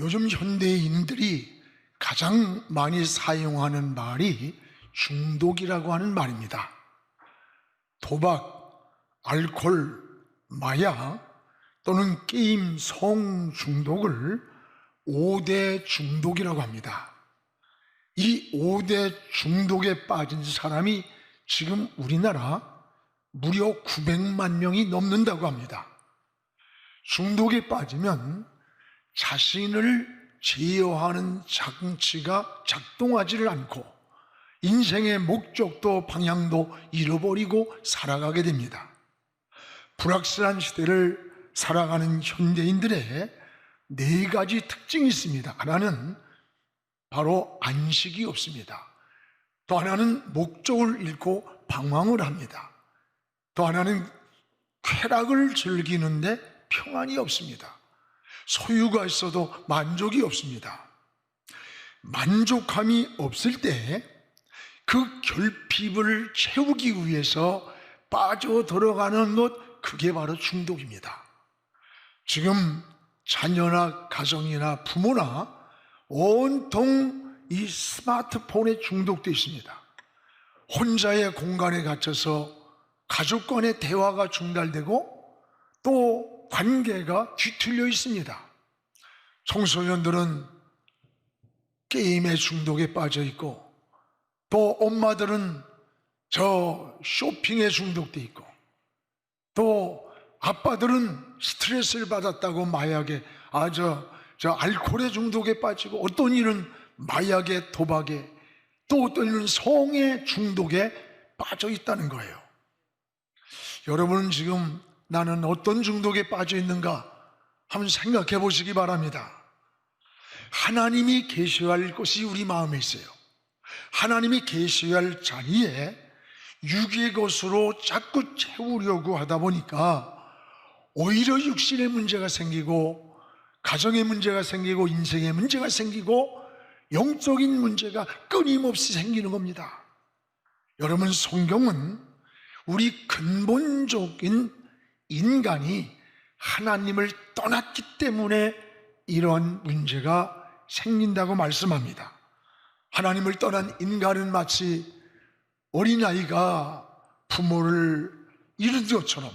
요즘 현대인들이 가장 많이 사용하는 말이 중독이라고 하는 말입니다. 도박, 알코올, 마약 또는 게임, 성 중독을 5대 중독이라고 합니다. 이 5대 중독에 빠진 사람이 지금 우리나라 무려 900만 명이 넘는다고 합니다. 중독에 빠지면 자신을 제어하는 장치가 작동하지를 않고 인생의 목적도 방향도 잃어버리고 살아가게 됩니다. 불확실한 시대를 살아가는 현대인들의 4가지 특징이 있습니다. 하나는 바로 안식이 없습니다. 또 하나는 목적을 잃고 방황을 합니다. 또 하나는 쾌락을 즐기는데 평안이 없습니다. 소유가 있어도 만족이 없습니다. 만족함이 없을 때 그 결핍을 채우기 위해서 빠져들어가는 것, 그게 바로 중독입니다. 지금 자녀나 가정이나 부모나 온통 이 스마트폰에 중독되어 있습니다. 혼자의 공간에 갇혀서 가족 간의 대화가 중단되고 또 관계가 뒤틀려 있습니다. 청소년들은 게임의 중독에 빠져 있고 또 엄마들은 쇼핑에 중독돼 있고 또 아빠들은 스트레스를 받았다고 마약에 알코올의 중독에 빠지고 어떤 일은 마약에 도박에 또 어떤 일은 성의 중독에 빠져 있다는 거예요. 여러분은 지금 나는 어떤 중독에 빠져 있는가 한번 생각해 보시기 바랍니다. 하나님이 계셔야 할 것이 우리 마음에 있어요. 하나님이 계셔야 할 자리에 육의 것으로 자꾸 채우려고 하다 보니까 오히려 육신의 문제가 생기고 가정의 문제가 생기고 인생의 문제가 생기고 영적인 문제가 끊임없이 생기는 겁니다. 여러분, 성경은 우리 근본적인 인간이 하나님을 떠났기 때문에 이런 문제가 생긴다고 말씀합니다. 하나님을 떠난 인간은 마치 어린아이가 부모를 잃은 것처럼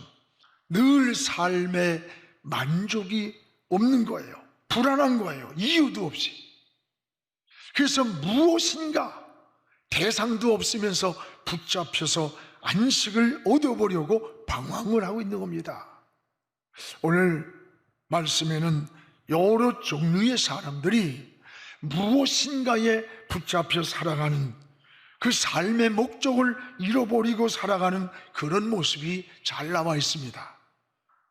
늘 삶에 만족이 없는 거예요. 불안한 거예요. 이유도 없이. 그래서 무엇인가 대상도 없으면서 붙잡혀서 안식을 얻어보려고 방황을 하고 있는 겁니다. 오늘 말씀에는 여러 종류의 사람들이 무엇인가에 붙잡혀 살아가는 그 삶의 목적을 잃어버리고 살아가는 그런 모습이 잘 나와 있습니다.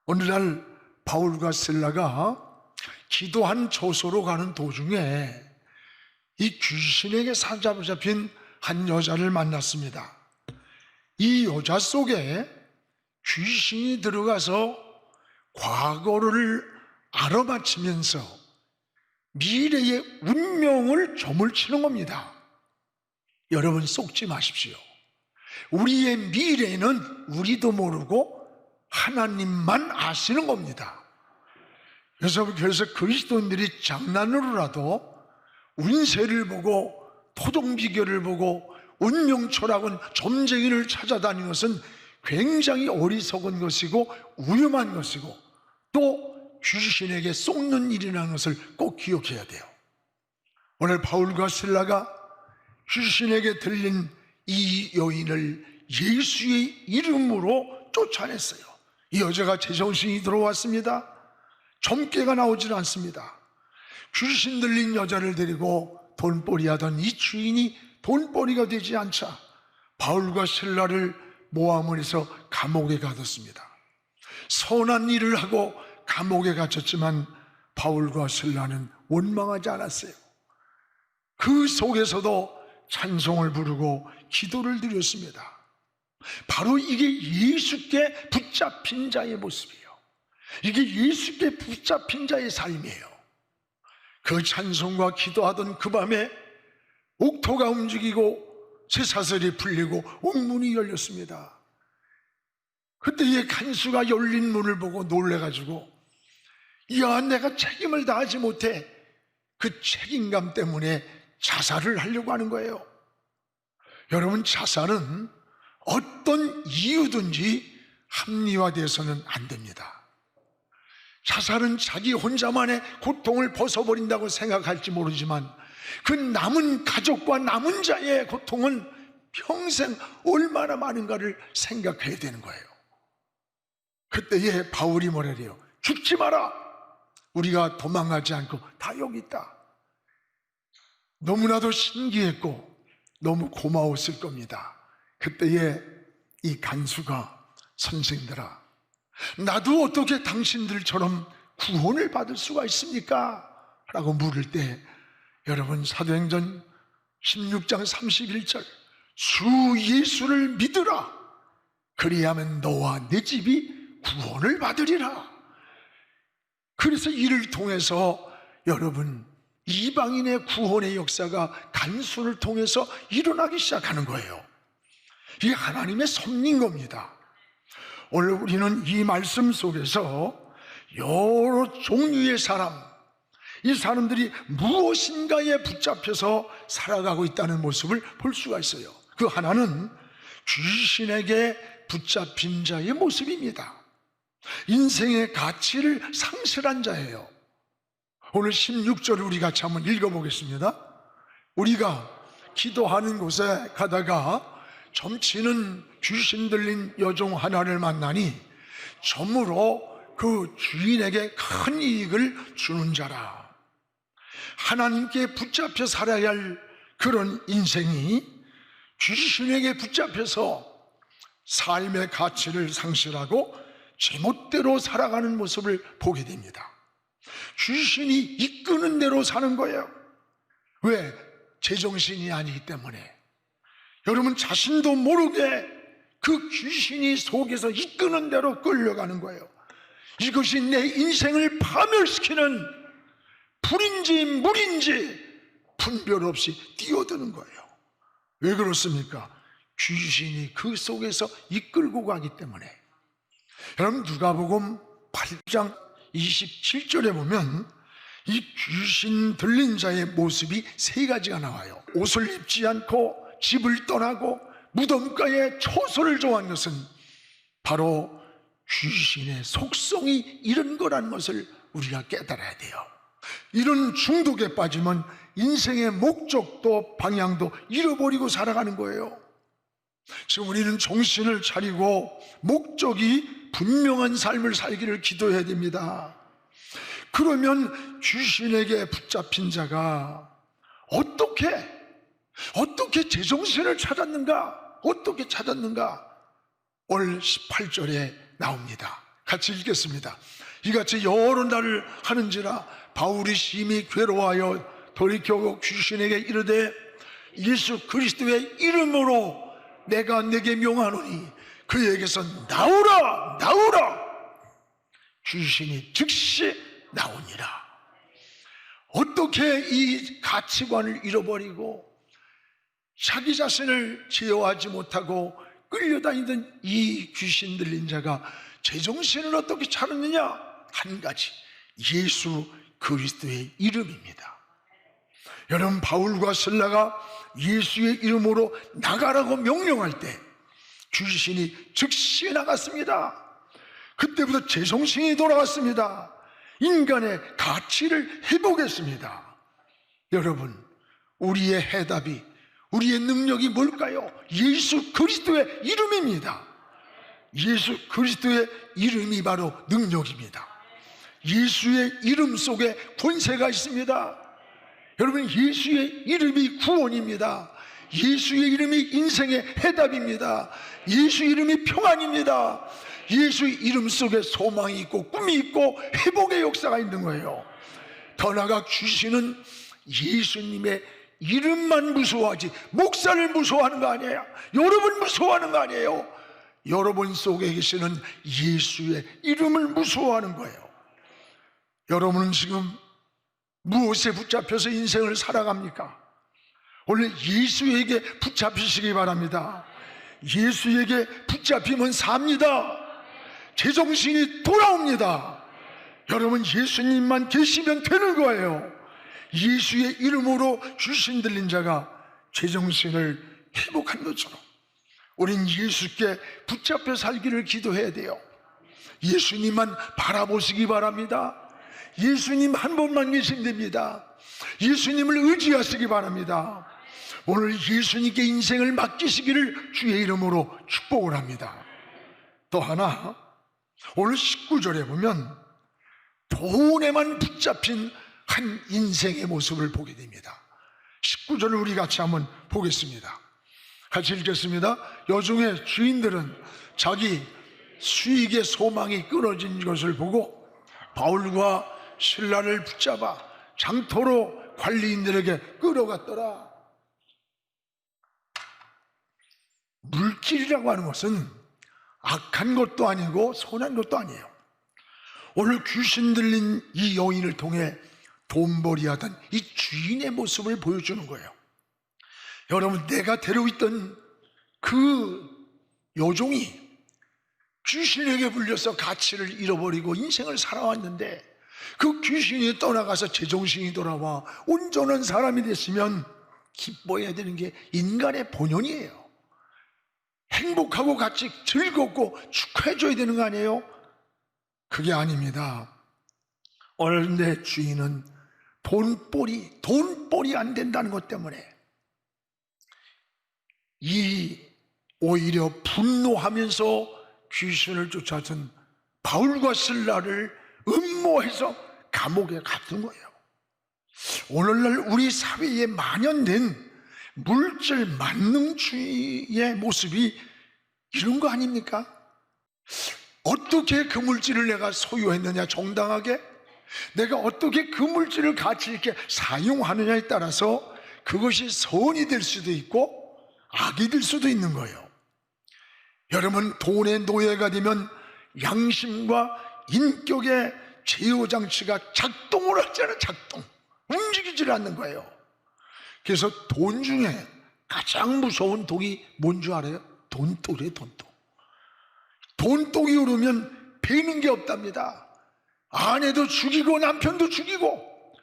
어느 날 바울과 실라가 기도한 저소로 가는 도중에 이 귀신에게 사로잡힌 한 여자를 만났습니다. 이 여자 속에 귀신이 들어가서 과거를 알아맞히면서 미래의 운명을 조물치는 겁니다. 여러분, 속지 마십시오. 우리의 미래는 우리도 모르고 하나님만 아시는 겁니다. 그래서 그리스도인들이 장난으로라도 운세를 보고 토종비결을 보고 운명철학은 점쟁이를 찾아다니는 것은 굉장히 어리석은 것이고 위험한 것이고 또 귀신에게 속는 일이라는 것을 꼭 기억해야 돼요. 오늘 바울과 실라가 귀신에게 들린 이 여인을 예수의 이름으로 쫓아냈어요. 이 여자가 제정신이 들어왔습니다. 점괘가 나오질 않습니다. 귀신 들린 여자를 데리고 돈벌이 하던 이 주인이 돈벌이가 되지 않자 바울과 실라를 모함을 해서 감옥에 가뒀습니다. 선한 일을 하고 감옥에 갇혔지만 바울과 실라는 원망하지 않았어요. 그 속에서도 찬송을 부르고 기도를 드렸습니다. 바로 이게 예수께 붙잡힌 자의 모습이에요. 이게 예수께 붙잡힌 자의 삶이에요. 그 찬송과 기도하던 그 밤에 옥토가 움직이고 쇠사슬이 풀리고 옥문이 열렸습니다. 그때의 간수가 열린 문을 보고 놀래가지고, 야, 내가 책임을 다하지 못해 그 책임감 때문에 자살을 하려고 하는 거예요. 여러분, 자살은 어떤 이유든지 합리화돼서는 안 됩니다. 자살은 자기 혼자만의 고통을 벗어버린다고 생각할지 모르지만 그 남은 가족과 남은 자의 고통은 평생 얼마나 많은가를 생각해야 되는 거예요. 그때에 바울이 뭐래요? 죽지 마라. 우리가 도망가지 않고 다 여기 있다. 너무나도 신기했고 너무 고마웠을 겁니다. 그때에 이 간수가 선생들아, 나도 어떻게 당신들처럼 구원을 받을 수가 있습니까? 라고 물을 때 여러분, 사도행전 16장 31절 주 예수를 믿으라. 그리하면 너와 내 집이 구원을 받으리라. 그래서 이를 통해서 여러분, 이방인의 구원의 역사가 간수를 통해서 일어나기 시작하는 거예요. 이게 하나님의 섭리인 겁니다. 오늘 우리는 이 말씀 속에서 여러 종류의 사람, 이 사람들이 무엇인가에 붙잡혀서 살아가고 있다는 모습을 볼 수가 있어요. 그 하나는 귀신에게 붙잡힌 자의 모습입니다. 인생의 가치를 상실한 자예요. 오늘 16절을 우리 같이 한번 읽어보겠습니다. 우리가 기도하는 곳에 가다가 점치는 귀신 들린 여종 하나를 만나니 점으로 그 주인에게 큰 이익을 주는 자라. 하나님께 붙잡혀 살아야 할 그런 인생이 귀신에게 붙잡혀서 삶의 가치를 상실하고 제멋대로 살아가는 모습을 보게 됩니다. 귀신이 이끄는 대로 사는 거예요. 왜? 제정신이 아니기 때문에. 여러분, 자신도 모르게 그 귀신이 속에서 이끄는 대로 끌려가는 거예요. 이것이 내 인생을 파멸시키는 불인지 물인지 분별 없이 뛰어드는 거예요. 왜 그렇습니까? 귀신이 그 속에서 이끌고 가기 때문에. 여러분, 누가복음 8장 27절에 보면 이 귀신 들린 자의 모습이 세 가지가 나와요. 옷을 입지 않고 집을 떠나고 무덤가에 초소를 정한 것은 바로 귀신의 속성이 이런 거라는 것을 우리가 깨달아야 돼요. 이런 중독에 빠지면 인생의 목적도 방향도 잃어버리고 살아가는 거예요. 지금 우리는 정신을 차리고 목적이 분명한 삶을 살기를 기도해야 됩니다. 그러면 귀신에게 붙잡힌 자가 어떻게 제정신을 찾았는가? 어떻게 찾았는가? 오늘 18절에 나옵니다. 같이 읽겠습니다. 이같이 여러 날을 하는지라 바울이 심히 괴로워하여 돌이켜 귀신에게 이르되 예수 그리스도의 이름으로 내가 내게 명하노니 그에게서 나오라 나오라. 귀신이 즉시 나오니라. 어떻게 이 가치관을 잃어버리고 자기 자신을 제어하지 못하고 끌려다니던 이 귀신 들린 자가 제정신을 어떻게 차렸느냐? 한 가지, 예수 그리스도의 이름입니다. 여러분, 바울과 실라가 예수의 이름으로 나가라고 명령할 때 귀신이 즉시 나갔습니다. 그때부터 제정신이 돌아왔습니다. 인간의 가치를 회복했습니다. 여러분, 우리의 해답이, 우리의 능력이 뭘까요? 예수 그리스도의 이름입니다. 예수 그리스도의 이름이 바로 능력입니다. 예수의 이름 속에 권세가 있습니다. 여러분, 예수의 이름이 구원입니다. 예수의 이름이 인생의 해답입니다. 예수 이름이 평안입니다. 예수 이름 속에 소망이 있고 꿈이 있고 회복의 역사가 있는 거예요. 더 나아가 귀신은 예수님의 이름만 무서워하지 목사를 무서워하는 거 아니에요. 여러분 무서워하는 거 아니에요. 여러분 속에 계시는 예수의 이름을 무서워하는 거예요. 여러분은 지금 무엇에 붙잡혀서 인생을 살아갑니까? 오늘 예수에게 붙잡히시기 바랍니다. 예수에게 붙잡히면 삽니다. 제정신이 돌아옵니다. 여러분, 예수님만 계시면 되는 거예요. 예수의 이름으로 귀신 들린 자가 제정신을 회복한 것처럼 우린 예수께 붙잡혀 살기를 기도해야 돼요. 예수님만 바라보시기 바랍니다. 예수님 한 분만 계시면 됩니다. 예수님을 의지하시기 바랍니다. 오늘 예수님께 인생을 맡기시기를 주의 이름으로 축복을 합니다. 또 하나, 오늘 19절에 보면 돈에만 붙잡힌 한 인생의 모습을 보게 됩니다. 19절을 우리 같이 한번 보겠습니다. 같이 읽겠습니다. 여중의 주인들은 자기 수익의 소망이 끊어진 것을 보고 바울과 실라를 붙잡아 장터로 관리인들에게 끌어갔더라. 물질이라고 하는 것은 악한 것도 아니고 선한 것도 아니에요. 오늘 귀신 들린 이 여인을 통해 돈벌이 하던 이 주인의 모습을 보여주는 거예요. 여러분, 내가 데려있던 그 여종이 귀신에게 불려서 가치를 잃어버리고 인생을 살아왔는데 그 귀신이 떠나가서 제정신이 돌아와 온전한 사람이 됐으면 기뻐해야 되는 게 인간의 본연이에요. 행복하고 같이 즐겁고 축하해줘야 되는 거 아니에요? 그게 아닙니다. 오늘 내 주인은 돈벌이 안 된다는 것 때문에 오히려 분노하면서 귀신을 쫓아든 바울과 실라를 음모해서 감옥에 가둔 거예요. 오늘날 우리 사회에 만연된 물질 만능주의의 모습이 이런 거 아닙니까? 어떻게 그 물질을 내가 소유했느냐, 정당하게 내가 어떻게 그 물질을 가치 있게 사용하느냐에 따라서 그것이 선이 될 수도 있고 악이 될 수도 있는 거예요. 여러분, 돈의 노예가 되면 양심과 인격의 제어장치가 작동을 하잖아요. 움직이질 않는 거예요. 그래서 돈 중에 가장 무서운 독이 뭔 줄 알아요? 돈독이에요. 돈독이 오르면 배는 게 없답니다. 아내도 죽이고 남편도 죽이고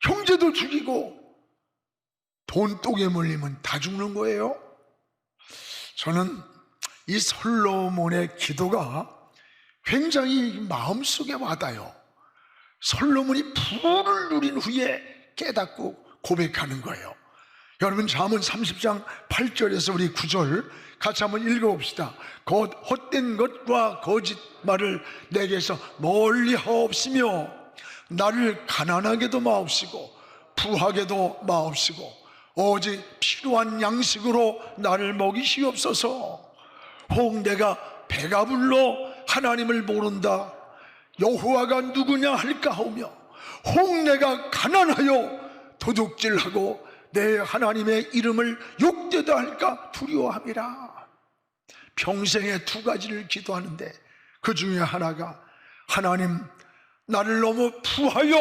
형제도 죽이고 돈독에 몰리면 다 죽는 거예요. 저는 이 솔로몬의 기도가 굉장히 마음속에 와닿아요. 솔로몬이 부를 누린 후에 깨닫고 고백하는 거예요. 여러분, 잠언 30장 8절에서 우리 9절 같이 한번 읽어봅시다. 곧 헛된 것과 거짓말을 내게서 멀리 하옵시며 나를 가난하게도 마옵시고 부하게도 마옵시고 오직 필요한 양식으로 나를 먹이시옵소서. 혹 내가 배가 불러 하나님을 모른다 여호와가 누구냐 할까 하오며 혹 내가 가난하여 도둑질하고 내 하나님의 이름을 욕되다 할까 두려워함이라. 평생에 두 가지를 기도하는데 그 중에 하나가 하나님, 나를 너무 부하여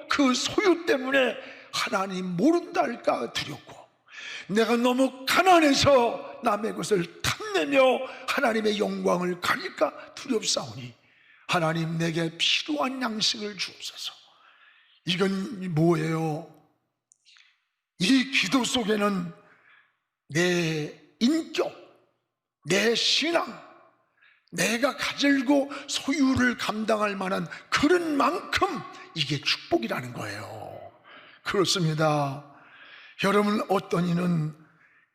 그 소유 때문에 하나님 모른다 할까 두렵고 내가 너무 가난해서 남의 것을 탐내며 하나님의 영광을 가릴까 두렵사오니 하나님 내게 필요한 양식을 주옵소서. 이건 뭐예요? 이 기도 속에는 내 인격, 내 신앙, 내가 가지고 소유를 감당할 만한 그런 만큼 이게 축복이라는 거예요. 그렇습니다. 여러분, 어떤 이는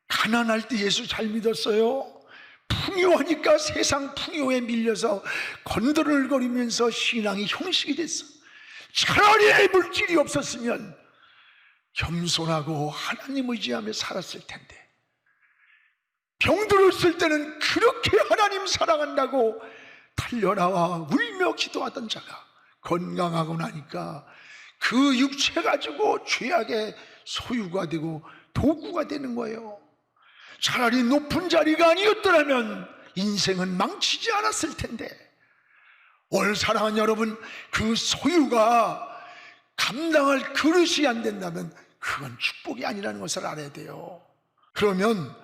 가난할 때 예수 잘 믿었어요. 풍요하니까 세상 풍요에 밀려서 건드를거리면서 신앙이 형식이 됐어. 차라리 물질이 없었으면 겸손하고 하나님 의지하며 살았을 텐데, 병들었을 때는 그렇게 하나님 사랑한다고 달려나와 울며 기도하던 자가 건강하고 나니까 그 육체 가지고 죄악의 소유가 되고 도구가 되는 거예요. 차라리 높은 자리가 아니었더라면 인생은 망치지 않았을 텐데, 오늘 사랑하는 여러분, 그 소유가 감당할 그릇이 안 된다면 그건 축복이 아니라는 것을 알아야 돼요. 그러면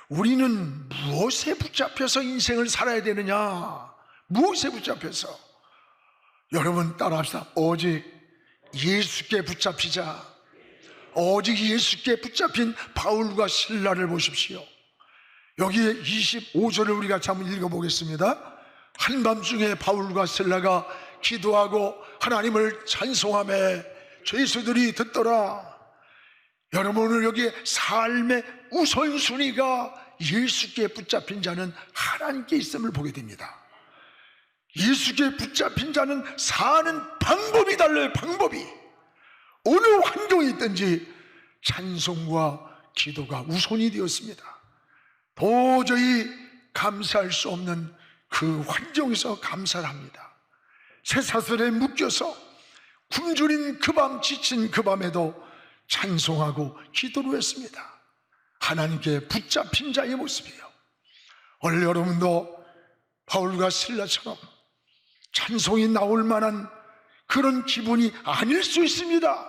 우리는 무엇에 붙잡혀서 인생을 살아야 되느냐? 무엇에 붙잡혀서? 여러분 따라합시다. 오직 예수께 붙잡히자. 오직 예수께 붙잡힌 바울과 실라를 보십시오. 여기에 25절을 우리가 한번 읽어보겠습니다. 한밤중에 바울과 실라가 기도하고 하나님을 찬송하며 죄수들이 듣더라. 여러분, 오늘 여기에 삶의 우선순위가 예수께 붙잡힌 자는 하나님께 있음을 보게 됩니다. 예수께 붙잡힌 자는 사는 방법이 달라요. 방법이. 어느 환경에 있든지 찬송과 기도가 우선이 되었습니다. 도저히 감사할 수 없는 그 환경에서 감사를 합니다. 쇠사슬에 묶여서 굶주린 그 밤, 지친 그 밤에도 찬송하고 기도를 했습니다. 하나님께 붙잡힌 자의 모습이에요. 오늘 여러분도 바울과 실라처럼 찬송이 나올 만한 그런 기분이 아닐 수 있습니다.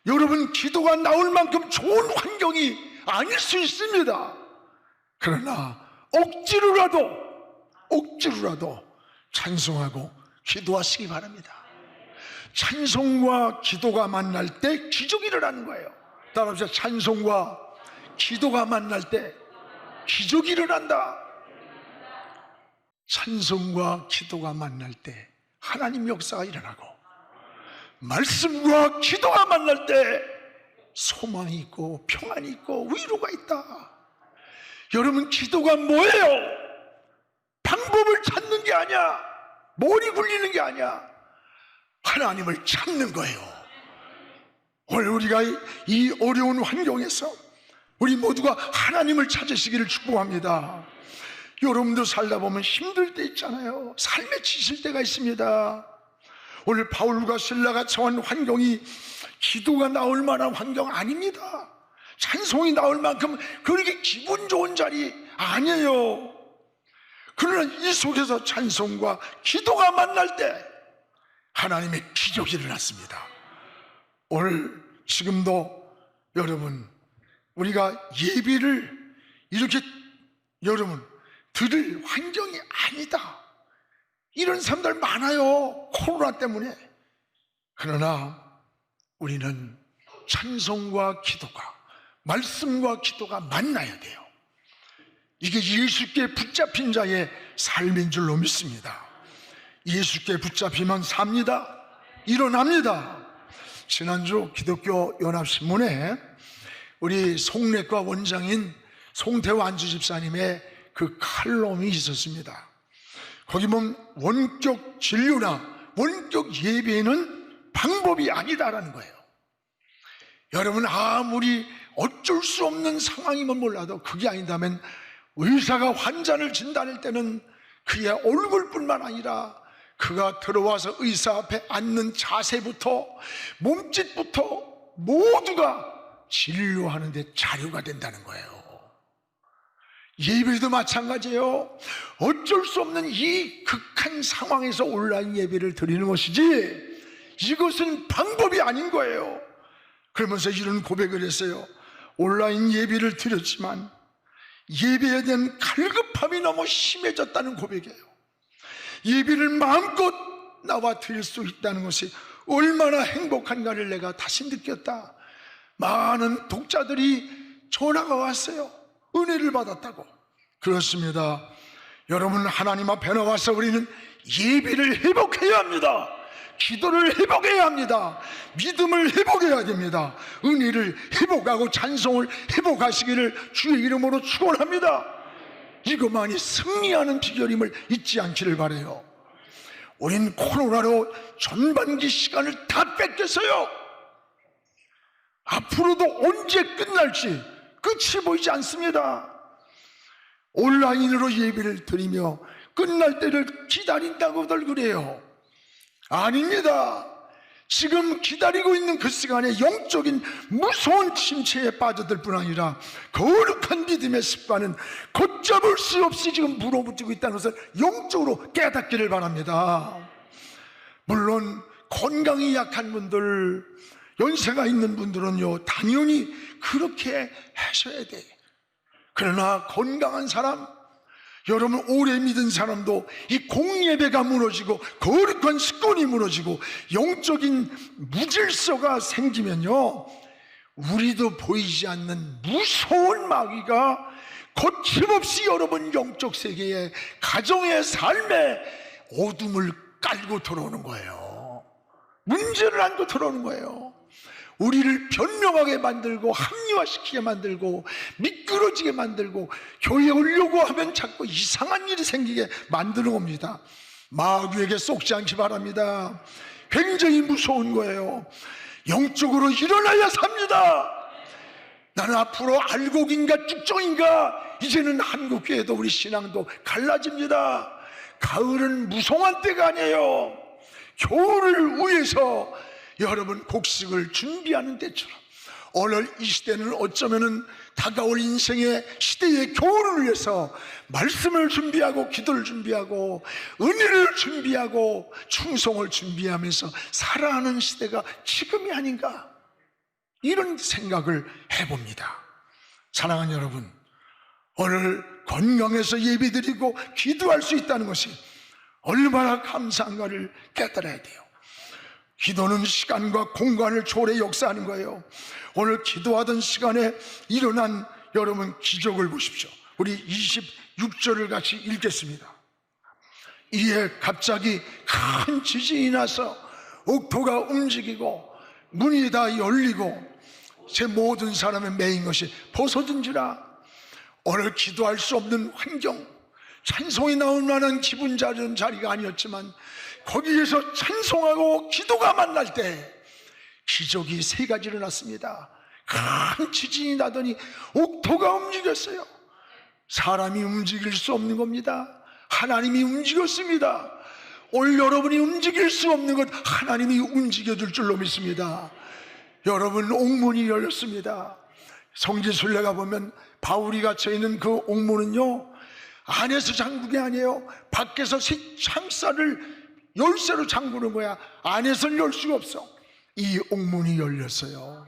여러분, 기도가 나올 만큼 좋은 환경이 아닐 수 있습니다. 그러나 억지로라도 찬송하고 기도하시기 바랍니다. 찬송과 기도가 만날 때 기적이 일어나는 거예요. 따라합시다. 찬송과 기도가 만날 때 기적이 일어난다. 찬송과 기도가 만날 때 하나님 역사가 일어나고, 말씀과 기도가 만날 때 소망이 있고 평안이 있고 위로가 있다. 여러분, 기도가 뭐예요? 방법을 찾는 게 아니야. 머리 굴리는 게 아니야. 하나님을 찾는 거예요. 오늘 우리가 이 어려운 환경에서 우리 모두가 하나님을 찾으시기를 축복합니다. 여러분도 살다 보면 힘들 때 있잖아요. 삶에 지칠 때가 있습니다. 오늘 바울과 실라가 처한 환경이 기도가 나올 만한 환경 아닙니다. 찬송이 나올 만큼 그렇게 기분 좋은 자리 아니에요. 그러나 이 속에서 찬송과 기도가 만날 때 하나님의 기적이 일어났습니다. 오늘 지금도 여러분, 우리가 예배를 이렇게 여러분 드릴 환경이 아니다, 이런 사람들 많아요. 코로나 때문에. 그러나 우리는 찬송과 기도가, 말씀과 기도가 만나야 돼요. 이게 예수께 붙잡힌 자의 삶인 줄로 믿습니다. 예수께 붙잡히면 삽니다. 일어납니다. 지난주 기독교 연합신문에 우리 송내과 원장인 송태호 안주 집사님의 그 칼럼이 있었습니다. 거기 보면 원격 진료나 원격 예배는 방법이 아니다라는 거예요. 여러분, 아무리 어쩔 수 없는 상황이면 몰라도 그게 아니다면 의사가 환자를 진단할 때는 그의 얼굴뿐만 아니라 그가 들어와서 의사 앞에 앉는 자세부터 몸짓부터 모두가 진료하는 데 자료가 된다는 거예요. 예배도 마찬가지예요. 어쩔 수 없는 이 극한 상황에서 온라인 예배를 드리는 것이지 이것은 방법이 아닌 거예요. 그러면서 이런 고백을 했어요. 온라인 예배를 드렸지만 예배에 대한 갈급함이 너무 심해졌다는 고백이에요. 예배를 마음껏 나와 드릴 수 있다는 것이 얼마나 행복한가를 내가 다시 느꼈다. 많은 독자들이 전화가 왔어요. 은혜를 받았다고. 그렇습니다. 여러분, 하나님 앞에 나와서 우리는 예배를 회복해야 합니다. 기도를 회복해야 합니다. 믿음을 회복해야 됩니다. 은혜를 회복하고 찬송을 회복하시기를 주의 이름으로 축원합니다. 이것만이 승리하는 비결임을 잊지 않기를 바라요. 우린 코로나로 전반기 시간을 다 뺏겼어요. 앞으로도 언제 끝날지 끝이 보이지 않습니다. 온라인으로 예배를 드리며 끝날 때를 기다린다고들 그래요. 아닙니다. 지금 기다리고 있는 그 시간에 영적인 무서운 침체에 빠져들 뿐 아니라 거룩한 믿음의 습관은 걷잡을 수 없이 지금 물어붙이고 있다는 것을 영적으로 깨닫기를 바랍니다. 물론 건강이 약한 분들, 연세가 있는 분들은요 당연히 그렇게 하셔야 돼요. 그러나 건강한 사람, 여러분 오래 믿은 사람도 이 공예배가 무너지고 거룩한 습관이 무너지고 영적인 무질서가 생기면요 우리도 보이지 않는 무서운 마귀가 거침없이 여러분 영적 세계에, 가정의 삶에 어둠을 깔고 들어오는 거예요. 문제를 안고 들어오는 거예요. 우리를 변명하게 만들고 합리화시키게 만들고 미끄러지게 만들고 교회에 오려고 하면 자꾸 이상한 일이 생기게 만드는 겁니다. 마귀에게 속지 않기 바랍니다. 굉장히 무서운 거예요. 영적으로 일어나야 삽니다. 나는 앞으로 알곡인가 쭉정인가, 이제는 한국교회도 우리 신앙도 갈라집니다. 가을은 무성한 때가 아니에요. 겨울을 위해서 여러분 곡식을 준비하는 때처럼 오늘 이 시대는 어쩌면은 다가올 인생의 시대의 겨울을 위해서 말씀을 준비하고 기도를 준비하고 은혜를 준비하고 충성을 준비하면서 살아가는 시대가 지금이 아닌가, 이런 생각을 해봅니다. 사랑하는 여러분, 오늘 건강해서 예배드리고 기도할 수 있다는 것이 얼마나 감사한가를 깨달아야 돼요. 기도는 시간과 공간을 초월해 역사하는 거예요. 오늘 기도하던 시간에 일어난 여러분 기적을 보십시오. 우리 26절을 같이 읽겠습니다. 이에 갑자기 큰 지진이 나서 옥토가 움직이고 문이 다 열리고 제 모든 사람의 매인 것이 벗어진지라. 오늘 기도할 수 없는 환경, 찬송이 나올 만한 기분 좋은 자리가 아니었지만 거기에서 찬송하고 기도가 만날 때 기적이 세 가지 일어났습니다. 큰 지진이 나더니 옥토가 움직였어요. 사람이 움직일 수 없는 겁니다. 하나님이 움직였습니다. 오늘 여러분이 움직일 수 없는 것 하나님이 움직여줄 줄로 믿습니다. 여러분, 옥문이 열렸습니다. 성지순례가 보면 바울이 갇혀있는 그 옥문은요, 안에서 잠그게 아니에요. 밖에서 창살을 열쇠로 잠그는 거야. 안에서는 열 수가 없어. 이 옥문이 열렸어요.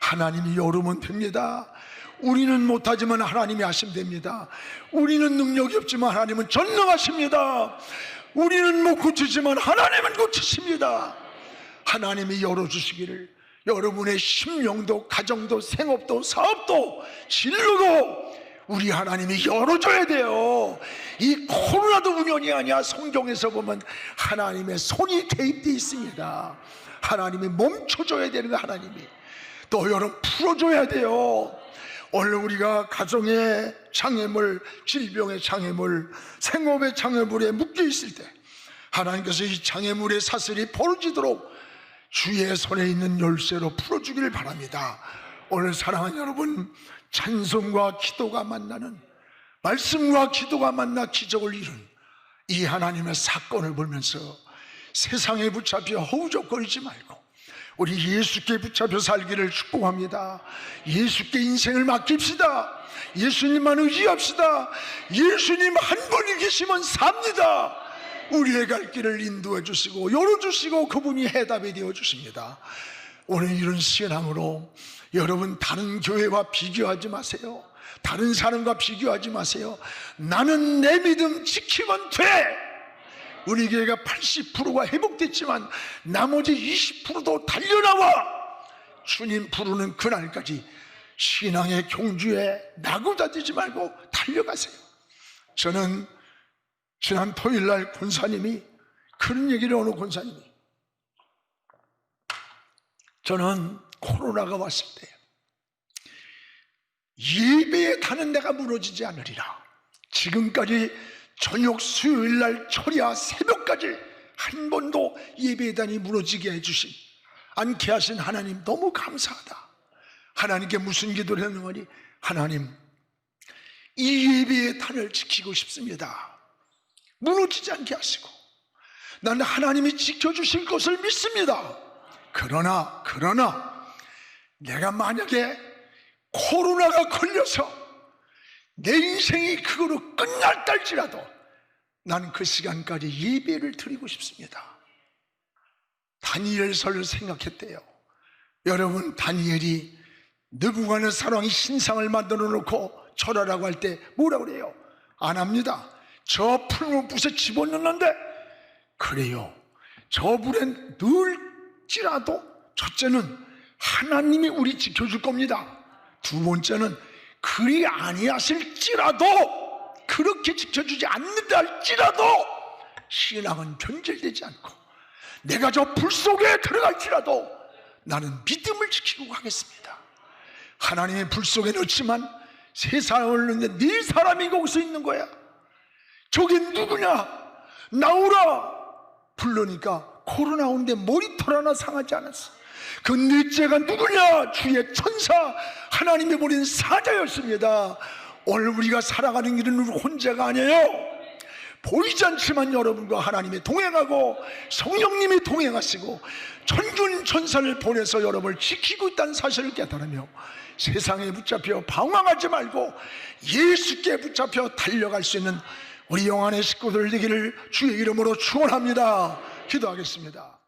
하나님이 열으면 됩니다. 우리는 못하지만 하나님이 하시면 됩니다. 우리는 능력이 없지만 하나님은 전능하십니다. 우리는 못 고치지만 하나님은 고치십니다. 하나님이 열어주시기를, 여러분의 심령도 가정도 생업도 사업도 진로도 우리 하나님이 열어줘야 돼요. 이 코로나도 우연이 아니야. 성경에서 보면 하나님의 손이 개입되어 있습니다. 하나님이 멈춰줘야 되는 거, 하나님이 또 여러분 풀어줘야 돼요. 오늘 우리가 가정의 장애물, 질병의 장애물, 생업의 장애물에 묶여 있을 때 하나님께서 이 장애물의 사슬이 벌어지도록 주의 손에 있는 열쇠로 풀어주기를 바랍니다. 오늘 사랑하는 여러분, 찬송과 기도가 만나는, 말씀과 기도가 만나 기적을 이룬 이 하나님의 사건을 보면서 세상에 붙잡혀 허우적거리지 말고 우리 예수께 붙잡혀 살기를 축복합니다. 예수께 인생을 맡깁시다. 예수님만 의지합시다. 예수님 한 분이 계시면 삽니다. 우리의 갈 길을 인도해 주시고 열어주시고 그분이 해답이 되어 주십니다. 오늘 이런 신앙으로 여러분, 다른 교회와 비교하지 마세요. 다른 사람과 비교하지 마세요. 나는 내 믿음 지키면 돼. 우리 교회가 80%가 회복됐지만 나머지 20%도 달려나와 주님 부르는 그날까지 신앙의 경주에 나고다지지 말고 달려가세요. 저는 지난 토요일날 권사님이 그런 얘기를, 어느 권사님이, 저는 코로나가 왔을 때 예배에 가는 데가 무너지지 않으리라. 지금까지 저녁 수요일날 철야 새벽까지 한 번도 예배단이 무너지게 해주신, 않게 하신 하나님 너무 감사하다. 하나님께 무슨 기도를 하는 거니? 하나님, 이 예배의 단을 지키고 싶습니다. 무너지지 않게 하시고 나는 하나님이 지켜주실 것을 믿습니다. 그러나 내가 만약에 코로나가 걸려서 내 인생이 그거로 끝날 할지라도 나는 그 시간까지 예배를 드리고 싶습니다. 다니엘서를 생각했대요. 여러분, 다니엘이 느부갓네살왕이 신상을 만들어 놓고 절하라고 할 때 뭐라고 그래요? 안 합니다. 저 푸른 붓에 집어넣는데, 그래요, 저 불에 넣을지라도 첫째는 하나님이 우리 지켜줄 겁니다. 두 번째는 그리 아니하실지라도, 그렇게 지켜주지 않는다 할지라도 신앙은 변질되지 않고 내가 저 불 속에 들어갈지라도 나는 믿음을 지키고 가겠습니다. 하나님의 불 속에 넣지만 세상을 넣는데 네 사람이 거기서 있는 거야. 저게 누구냐? 나오라 부르니까 코로나 온데 머리털 하나 상하지 않았어. 그 넷째가 누구냐? 주의 천사 하나님이 보낸 사자였습니다. 오늘 우리가 살아가는 길은 혼자가 아니에요. 보이지 않지만 여러분과 하나님이 동행하고 성령님이 동행하시고 천군 천사를 보내서 여러분을 지키고 있다는 사실을 깨달으며 세상에 붙잡혀 방황하지 말고 예수께 붙잡혀 달려갈 수 있는 우리 영안의 식구들 되기를 주의 이름으로 축원합니다. 기도하겠습니다.